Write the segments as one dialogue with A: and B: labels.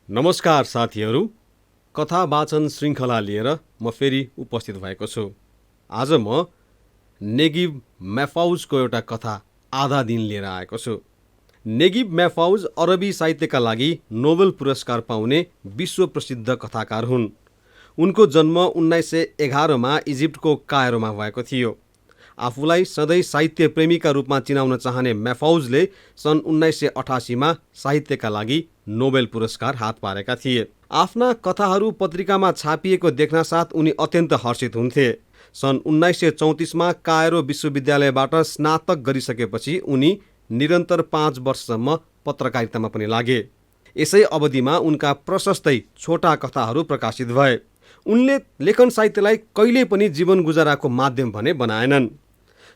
A: नमस्कार साथीहरू, कथा वाचन श्रृङ्खला लिएर म फेरि उपस्थित भएको छु। आज म नेगिब महफुजको एउटा कथा आधा दिन लिएर आएको छु। नेगिब महफुज अरबी साहित्यका लागि नोबेल पुरस्कार पाउने विश्व प्रसिद्ध कथाकार हुन्। उनको जन्म 1911 मा इजिप्टको कायरोमा भएको थियो। आफूलाई सधैँ साहित्य प्रेमीका रूपमा चिनाउन चाहने महफुजले सन् 1988 मा साहित्यका लागि नोबेल पुरस्कार हात पारेका थिए। आफ्ना कथाहरू पत्रिकामा छापिएको देख्नासाथ उनी अत्यन्त हर्षित हुन्थे। सन् 1934 मा कायरो विश्वविद्यालयबाट स्नातक गरिसकेपछि उनी निरन्तर 5 वर्षसम्म पत्रकारितामा पनि लागे। यसै अवधिमा उनका प्रशस्तै छोटा कथाहरू प्रकाशित भए। उनले लेखन साहित्यलाई कहिल्यै पनि जीवन गुजाराको माध्यम भने बनाएनन्।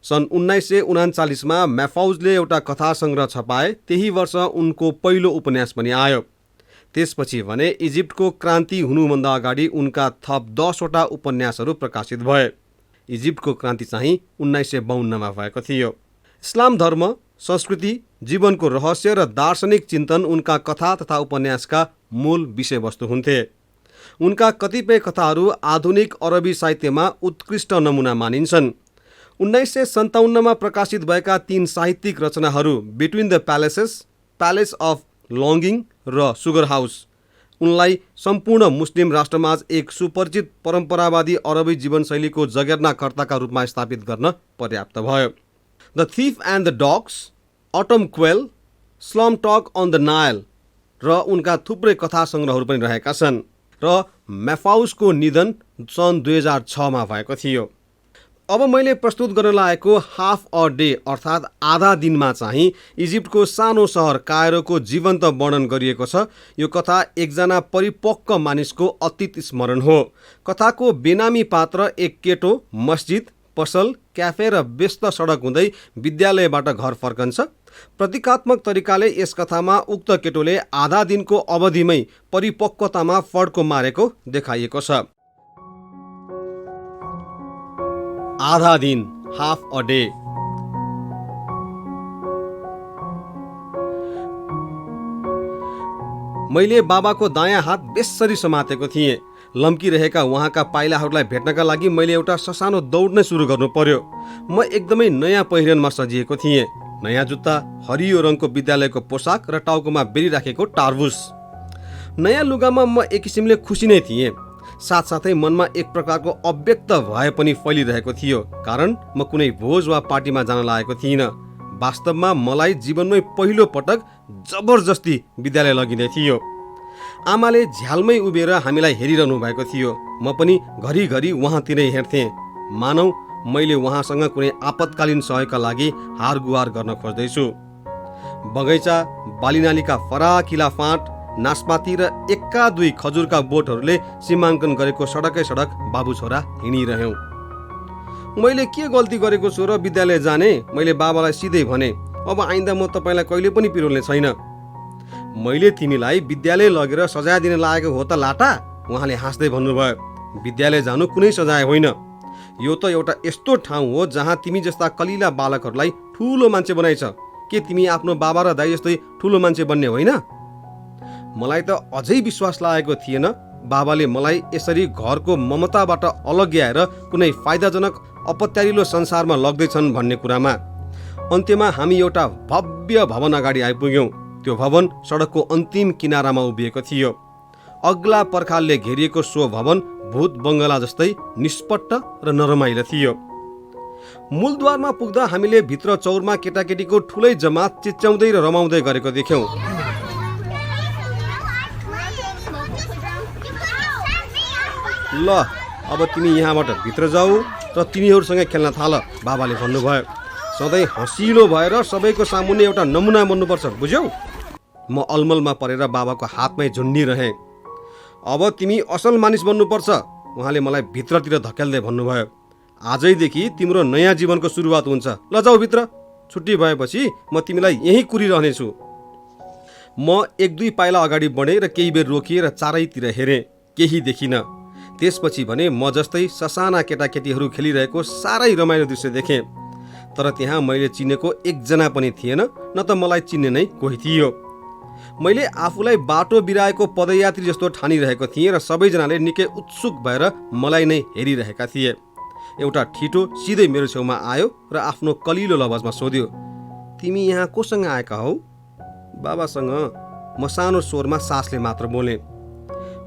A: सन् 1939 मा महफुजले एउटा कथा सङ्ग्रह छपाए। त्यही वर्ष उनको पहिलो उपन्यास पनि आयो। त्यसपछि भने इजिप्टको क्रान्ति हुनुभन्दा अगाडि उनका थप 10 वटा उपन्यासहरू प्रकाशित भए। इजिप्टको क्रान्ति चाहिँ 1952 मा भएको थियो। इस्लाम धर्म, संस्कृति, जीवनको रहस्य र दार्शनिक चिन्तन उनका कथा तथा उपन्यासका मूल विषयवस्तु हुन्थे। उनका कतिपय कथाहरू आधुनिक अरबी साहित्यमा उत्कृष्ट नमुना मानिन्छन्। 1957 मा प्रकाशित भएका 3 साहित्यिक रचनाहरू between the palaces, palace of longing र सुगर हाउस उनलाई सम्पूर्ण मुस्लिम राष्ट्रमाझ एक सुपरिचित परम्परावादी अरबी जीवनशैलीको जगेर्नाकर्ताका रूपमा स्थापित गर्न पर्याप्त भयो। The thief and the dogs, autumn quail, स्लम टक अन द नाइल र उनका थुप्रै कथा सङ्ग्रहहरू पनि रहेका छन्। र महफुजको निधन सन् 2006 मा भएको थियो। अब मैले प्रस्तुत गर्न लागेको हाफ अ डे अर्थात् आधा दिनमा चाहिँ इजिप्टको सानो सहर कायरोको जीवन्त वर्णन गरिएको छ। यो कथा एकजना परिपक्व मानिसको अतीत स्मरण हो। कथाको बेनामी पात्र एक केटो मस्जिद, पसल, क्याफे र व्यस्त सडक हुँदै विद्यालयबाट घर फर्कन्छ। प्रतीकात्मक तरिकाले यस कथामा उक्त केटोले आधा दिनको अवधिमै परिपक्वतामा फड्को मारेको देखाइएको छ। आधा दिन, हाफ अ डे। मैले बाबाको दायाँ हात बेस्सरी समातेको थिएँ। लम्किरहेका उहाँका पाइलाहरूलाई भेट्नका लागि मैले एउटा ससानो दौड नै सुरु गर्नु पर्यो। म एकदमै नयाँ पहिरनमा सजिएको थिएँ। नयाँ जुत्ता, हरियो रङको विद्यालयको पोसाक र टाउकोमा बेरिराखेको टार्बुस। नयाँ लुगामा म एक किसिमले खुसी नै थिएँ। साथसाथै मनमा एक प्रकारको अव्यक्त भय पनि फैलिरहेको थियो, कारण म कुनै भोज वा पार्टीमा जान लागेको थिइनँ। वास्तवमा मलाई जीवनमै पहिलो पटक जबरजस्ती विद्यालय लगिँदै थियो। आमाले झ्यालमै उभिएर हामीलाई हेरिरहनु भएको थियो। म पनि घरिघरि उहाँतिरै हेर्थेँ, मानौ मैले उहाँसँग कुनै आपतकालीन सहयोगका लागि हारगुहार गर्न खोज्दैछु। बगैँचा, बालीनालीका फराकिला फाँट, नास्पाती र एक्का दुई खजुरका बोटहरूले सीमाङ्कन गरेको सडकै सडक बाबु छोरा हिँडिरह्यौँ। मैले के गल्ती गरेको छु र विद्यालय जाने? मैले बाबालाई सिधै भने। अब आइन्दा म तपाईँलाई कहिले पनि पिरोल्ने छैन। मैले तिमीलाई विद्यालय लगेर सजाय दिन लागेको हो त लाटा? उहाँले हाँस्दै भन्नुभयो। विद्यालय जानु कुनै सजाय होइन। यो त एउटा यस्तो ठाउँ हो जहाँ तिमी जस्ता कलिला बालकहरूलाई ठुलो मान्छे बनाइछ। के तिमी आफ्नो बाबा र दाइ जस्तै ठुलो मान्छे बन्ने होइन? मलाई त अझै विश्वास लागेको थिएन बाबाले मलाई यसरी घरको ममताबाट अलग्याएर कुनै फाइदाजनक अपत्यारिलो संसारमा लग्दैछन् भन्ने कुरामा। अन्त्यमा हामी एउटा भव्य भवन अगाडि आइपुग्यौँ। त्यो भवन सडकको अन्तिम किनारामा उभिएको थियो। अग्ला पर्खालले घेरिएको सो भवन भूत बङ्गला जस्तै निष्पट्ट र नरमाइलो थियो। मूलद्वारमा पुग्दा हामीले भित्र चौरमा केटाकेटीको ठुलै जमात चिच्याउँदै र रमाउँदै गरेको देख्यौँ। ल अब तिमी यहाँबाट भित्र जाऊ र तिनीहरूसँग खेल्न थाल, बाबाले भन्नुभयो। सधैँ हँसिलो भएर सबैको सामुन्ने एउटा नमुना बन्नुपर्छ, बुझ्यौ? म अलमलमा परेर बाबाको हातमै झुन्डिरहेँ। अब तिमी असल मानिस बन्नुपर्छ, उहाँले मलाई भित्रतिर धकेल्दै भन्नुभयो। आजैदेखि तिम्रो नयाँ जीवनको सुरुवात हुन्छ। ल जाऊ भित्र। छुट्टी भएपछि म तिमीलाई यहीँ कुरिरहनेछु। म 1-2 पाइला अगाडि बढेँ र केही बेर रोकिएर चारैतिर हेरेँ। केही देखिनँ। त्यसपछि भने म जस्तै ससाना केटाकेटीहरू खेलिरहेको साह्रै रमाइलो दृश्य देखेँ। तर त्यहाँ मैले चिनेको एकजना पनि थिएन, न त मलाई चिन्ने नै कोही थियो। मैले आफूलाई बाटो बिराएको पदयात्री जस्तो ठानिरहेको थिएँ र सबैजनाले निकै उत्सुक भएर मलाई नै हेरिरहेका थिए। एउटा ठिटो सिधै मेरो छेउमा आयो र आफ्नो कलिलो लवजमा सोध्यो, तिमी यहाँ कोसँग आएका हौ? बाबासँग, म सानो स्वरमा सासले मात्र बोले।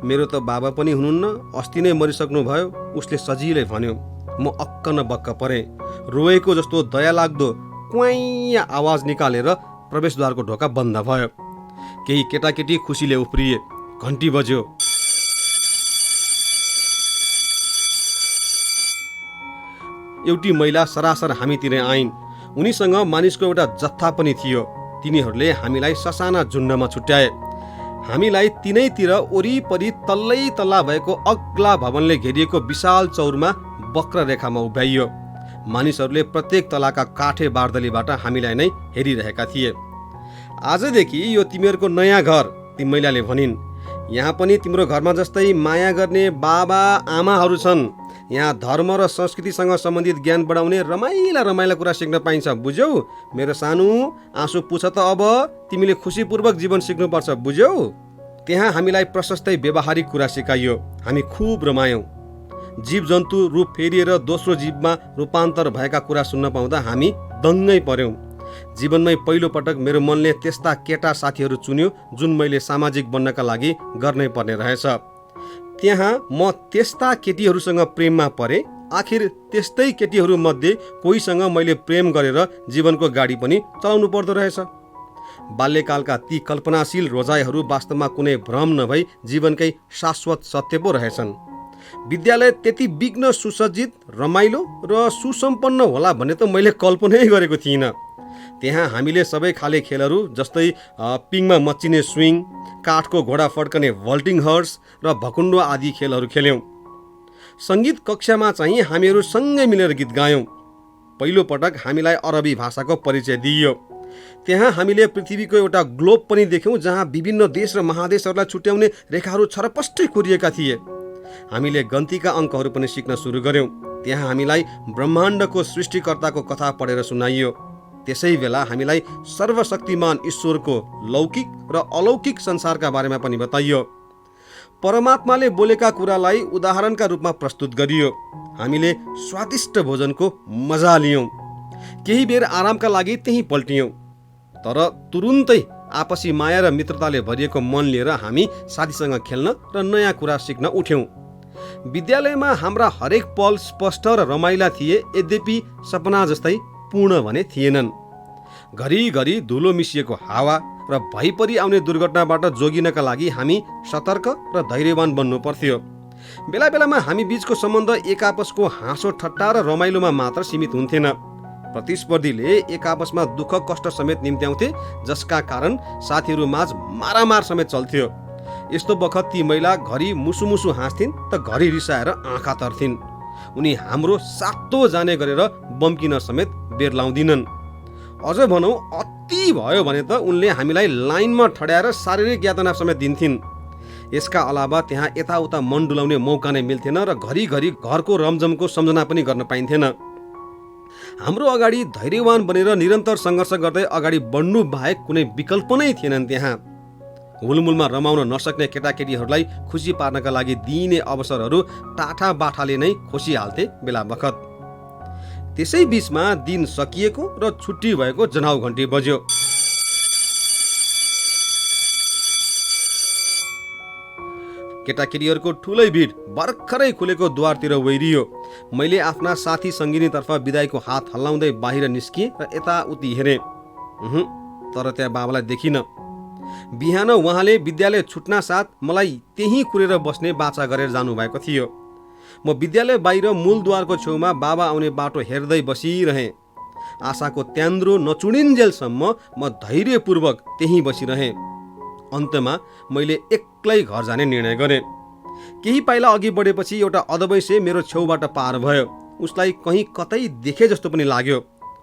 A: मेरो त बाबा पनि हुनुहुन्न, अस्ति नै मरिसक्नु भयो, उसले सजिलै भन्यो। म अक्क न बक्क परेँ। रोएको जस्तो दयालाग्दो क्वाइया आवाज निकालेर प्रवेशद्वारको ढोका बन्द भयो। केही केटाकेटी खुसीले उफ्रिए। घन्टी बज्यो। एउटी महिला सरासर हामीतिर आइन्। उनीसँग मानिसको एउटा जत्था पनि थियो। तिनीहरूले हामीलाई ससाना झुन्डमा छुट्याए। हामीलाई तिनैतिर वरिपरि तल्लै तल्ला भएको अग्ला भवनले घेरिएको विशाल चौरमा वक्र रेखामा उभ्याइयो। मानिसहरूले प्रत्येक तलाका काठे बार्दलीबाट हामीलाई नै हेरिरहेका थिए। आजदेखि यो तिमीहरूको नयाँ घर, ती महिलाले भनिन्। यहाँ पनि तिम्रो घरमा जस्तै माया गर्ने बाबा आमाहरू छन्। यहाँ धर्म र संस्कृतिसँग सम्बन्धित ज्ञान बढाउने रमाइला कुरा सिक्न पाइन्छ, बुझ्यौ? मेरो सानो, आँसु पुछ त अब, तिमीले खुसीपूर्वक जीवन सिक्नुपर्छ, बुझ्यौ? त्यहाँ हामीलाई प्रशस्तै व्यवहारिक कुरा सिकाइयो। हामी खुब रमायौँ। जीव जन्तु रूप फेरिएर दोस्रो जीवमा रूपान्तर भएका कुरा सुन्न पाउँदा हामी दङ्गै पर्यौँ। जीवनमै पहिलो पटक मेरो मनले त्यस्ता केटा साथीहरू चुन्यो जुन मैले सामाजिक बन्नका लागि गर्नै पर्ने रहेछ। त्यहाँ म त्यस्ता केटीहरूसँग प्रेममा परेँ। आखिर त्यस्तै केटीहरू मध्ये कोहीसँग मैले प्रेम गरेर जीवनको गाडी पनि चलाउनु पर्दो रहेछ। बाल्यकालका ती कल्पनाशील रोजाइहरू वास्तवमा कुनै भ्रम नभई जीवनकै शाश्वत सत्य पो रहेछन्। विद्यालय त्यति विघ्न सुसज्जित, रमाइलो र सुसम्पन्न होला भन्ने त मैले कल्पनै गरेको थिइनँ। त्यहाँ हामीले सबै खाले खेलहरू जस्तै पिङमा मच्चिने स्विङ, काठको घोडा फड्कने भल्टिङ हर्स र भकुन्डो आदि खेलहरू खेल्यौँ। सङ्गीत कक्षामा चाहिँ हामीहरू सँगै मिलेर गीत गायौँ। पहिलो पटक हामीलाई अरबी भाषाको परिचय दिइयो। त्यहाँ हामीले पृथ्वीको एउटा ग्लोब पनि देख्यौँ जहाँ विभिन्न देश र महादेशहरूलाई छुट्याउने रेखाहरू छरपष्टै कोरिएका थिए। हामीले गन्तीका अङ्कहरू पनि सिक्न सुरु गर्यौँ। त्यहाँ हामीलाई ब्रह्माण्डको सृष्टिकर्ताको कथा पढेर सुनाइयो। त्यसै बेला हामीलाई सर्वशक्तिमान ईश्वरको लौकिक र अलौकिक संसारका बारेमा पनि बताइयो। परमात्माले बोलेका कुरालाई उदाहरणका रूपमा प्रस्तुत गरियो। हामीले स्वादिष्ट भोजनको मजा लियौँ। केही बेर आरामका लागि त्यहीँ पल्टियौँ। तर तुरुन्तै आपसी माया र मित्रताले भरिएको मन लिएर हामी साथीसँग खेल्न र नयाँ कुरा सिक्न उठ्यौँ। विद्यालयमा हाम्रा हरेक पल स्पष्ट र रमाइला थिए, यद्यपि सपना जस्तै पूर्ण भने थिएनन्। घरिघरि धुलो मिसिएको हावा र भइपरि आउने दुर्घटनाबाट जोगिनका लागि हामी सतर्क र धैर्यवान बन्नु पर्थ्यो। बेला बेलामा हामी बीचको सम्बन्ध एक आपसको हाँसो ठट्टा र रमाइलोमा मात्र सीमित हुन्थेन। प्रतिस्पर्धीले एक आपसमा दुःख कष्ट समेत निम्त्याउँथे, जसका कारण साथीहरू माझ मारामार समेत चल्थ्यो। यस्तो बखत ती महिला घरि मुसुमुसु हाँस्थिन् त घरि रिसाएर आँखा तर्थिन्। उनी हाम्रो सातो जाने गरेर बम्किन समेत बेर लाउँदिनन्। अझ भनौँ अति भयो भने त उनले हामीलाई लाइनमा ठड्याएर शारीरिक यातना समेत दिन्थिन्। यसका अलावा त्यहाँ यताउता मन डुलाउने मौका नै मिल्थेन र घरिघरि घरको रमझमको सम्झना पनि गर्न पाइन्थेन। हाम्रो अगाडि धैर्यवान बनेर निरन्तर सङ्घर्ष गर्दै अगाडि बढ्नु बाहेक कुनै विकल्प नै थिएनन्। त्यहाँ हुलमुलमा रमाउन नसक्ने केटाकेटीहरूलाई खुसी पार्नका लागि दिइने अवसरहरू टाठा बाठाले नै खोसिहाल्थे बेला बखत। त्यसै बीचमा दिन सकिएको र छुट्टी भएको जनाउ घन्टी बज्यो। केटाकेटीहरूको ठुलै भिड भर्खरै खुलेको द्वारतिर वैरियो। मैले आफ्ना साथी सङ्गिनीतर्फ बिदाईको हात हल्लाउँदै बाहिर निस्किएँ र यताउति हेरेँ। तर त्यहाँ बाबालाई देखिनँ। बिहान उहाँले विद्यालय छुट्न साथ मलाई त्यहीँ कुरेर बस्ने बाचा गरेर जानुभएको थियो। म विद्यालय बाहिर मूलद्वारको छेउमा बाबा आउने बाटो हेर्दै बसिरहेँ। आशाको त्यान्द्रो नचुडिन्जेलसम्म म धैर्यपूर्वक त्यहीँ बसिरहेँ। अन्तमा मैले एक्लै घर जाने निर्णय गरेँ। केही पाइला अघि बढेपछि एउटा अधवैँसे मेरो छेउबाट पार भयो। उसलाई कहीँ कतै देखे जस्तो पनि लाग्यो।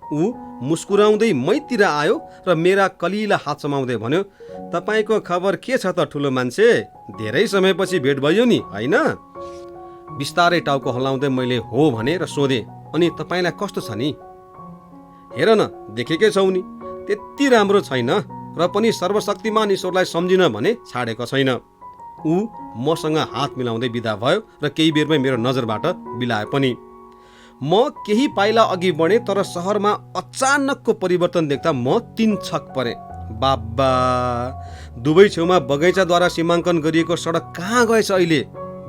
A: ऊ मुस्कुराउँदै मैतिर आयो र मेरा कलिला हात समाउँदै भन्यो, तपाईँको खबर के छ त ठुलो मान्छे? धेरै समयपछि भेट भयो नि, होइन? बिस्तारै टाउको हल्लाउँदै मैले हो भने र सोधेँ, अनि तपाईँलाई कस्तो छ नि? हेर न, देखेकै छौ नि, त्यति राम्रो छैन। र पनि सर्वशक्तिमान ईश्वरलाई सम्झिन भने छाडेको छैन। ऊ मसँग हात मिलाउँदै बिदा भयो र केही बेरमै मेरो नजरबाट बिलाए पनि। म केही पाइला अघि बढेँ तर सहरमा अचानकको परिवर्तन देख्दा म 3 छक परेँ। बाबा, दुवै छेउमा बगैँचाद्वारा सीमाङ्कन गरिएको सडक कहाँ गएछ अहिले?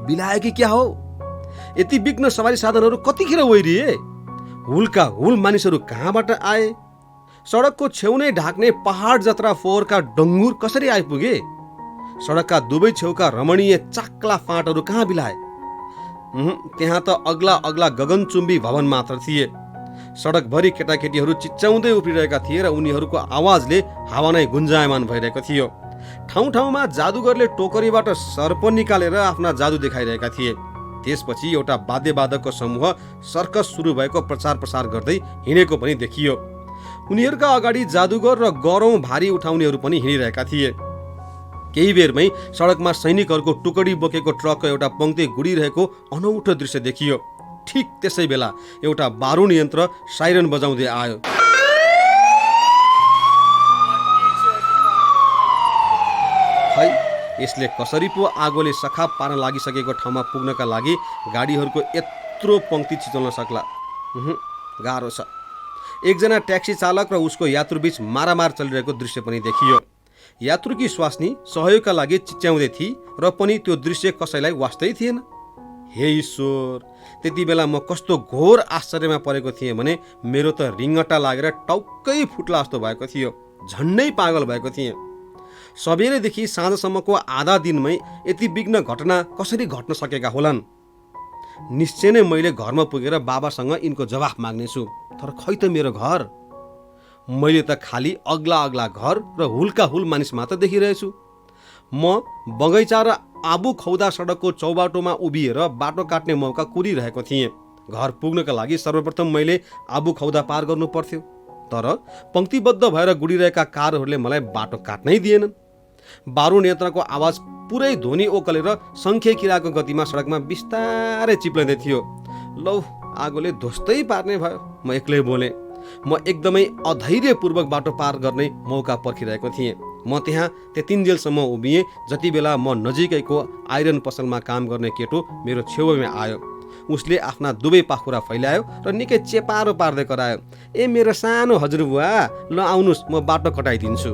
A: बिलायो कि क्या हो? यति विघ्न सवारी साधनहरू कतिखेर ओइरिए? हुलका हुल मानिसहरू कहाँबाट आए? सडकको छेउ नै ढाक्ने पहाड जत्रा फोहोरका डङ्गुर कसरी आइपुगे? सडकका दुवै छेउका रमणीय चाक्ला फाँटहरू कहाँ बिलाए? त्यहाँ त अग्ला अग्ला गगनचुम्बी भवन मात्र थिए। सडकभरि केटाकेटीहरू चिच्याउँदै उफ्रिरहेका थिए र उनीहरूको आवाजले हावा नै गुन्जायमान भइरहेको थियो। ठाउँ ठाउँमा जादुगरले टोकरीबाट सर्प निकालेर आफ्ना जादु देखाइरहेका थिए। त्यसपछि एउटा वाद्यवादकको समूह सर्कस सुरु भएको प्रचार प्रसार गर्दै हिँडेको पनि देखियो। उनीहरूका अगाडि जादुगर र गरौँ भारी उठाउनेहरू पनि हिँडिरहेका थिए। केही बेरमै सडकमा सैनिकहरूको टुकडी बोकेको ट्रकको एउटा पङ्क्ति गुडिरहेको अनौठो दृश्य देखियो। ठिक त्यसै बेला एउटा बारुण यन्त्र साइरन बजाउँदै आयो। खै, यसले कसरी पो आगोले सखाप पार्न लागिसकेको ठाउँमा पुग्नका लागि गाडीहरूको यत्रो पङ्क्ति छिचोल्न सक्ला? गाह्रो छ। एकजना ट्याक्सी चालक र उसको यात्रुबीच मारामार चलिरहेको दृश्य पनि देखियो। यात्रुकी स्वास्नी सहयोगका लागि चिच्याउँदै थिए र पनि त्यो दृश्य कसैलाई वास्तै थिएन। हे ईश्वर, त्यति बेला म कस्तो घोर आश्चर्यमा परेको थिएँ भने मेरो त रिङ्गटा लागेर टाउकै फुट्ला जस्तो भएको थियो। झन्डै पागल भएको थिएँ। सबेरैदेखि साँझसम्मको आधा दिनमै यति विघ्न घटना कसरी घट्न सकेका होलान्? निश्चय नै मैले घरमा पुगेर बाबासँग यिनको जवाफ माग्नेछु। तर खै त मेरो घर? मैले त खाली अग्ला अग्ला घर र हुलका हुल मानिस मात्र देखिरहेछु। म बगैँचा र आबु खौदा सडकको चौबाटोमा उभिएर बाटो काट्ने मौका कुरिरहेको थिएँ। घर पुग्नका लागि सर्वप्रथम मैले आबु खौदा पार गर्नु पर्थ्यो। तर पङ्क्तिबद्ध भएर गुडिरहेका कारहरूले मलाई बाटो काट्नै दिएनन्। बारुण यन्त्रको आवाज पुरै ध्वनि ओकलेर सङ्खे किराको गतिमा सडकमा बिस्तारै चिप्लिँदै थियो। लौ, आगोले ध्वस्तै पार्ने भयो। म एक्लै बोलेँ। म एकदमै अधैर्यपूर्वक बाटो पार गर्ने मौका पर्खिरहेको थिएँ। म त्यहाँ त्यतिन्जेलसम्म उभिएँ जति बेला म नजिकैको आइरन पसलमा काम गर्ने केटो मेरो छेउमा आयो। उसले आफ्ना दुवै पाखुरा फैलायो र निकै चेपारो पार्दै करायो। ए मेरो सानो हजुरबुवा, ल आउनुहोस्, म बाटो कटाइदिन्छु।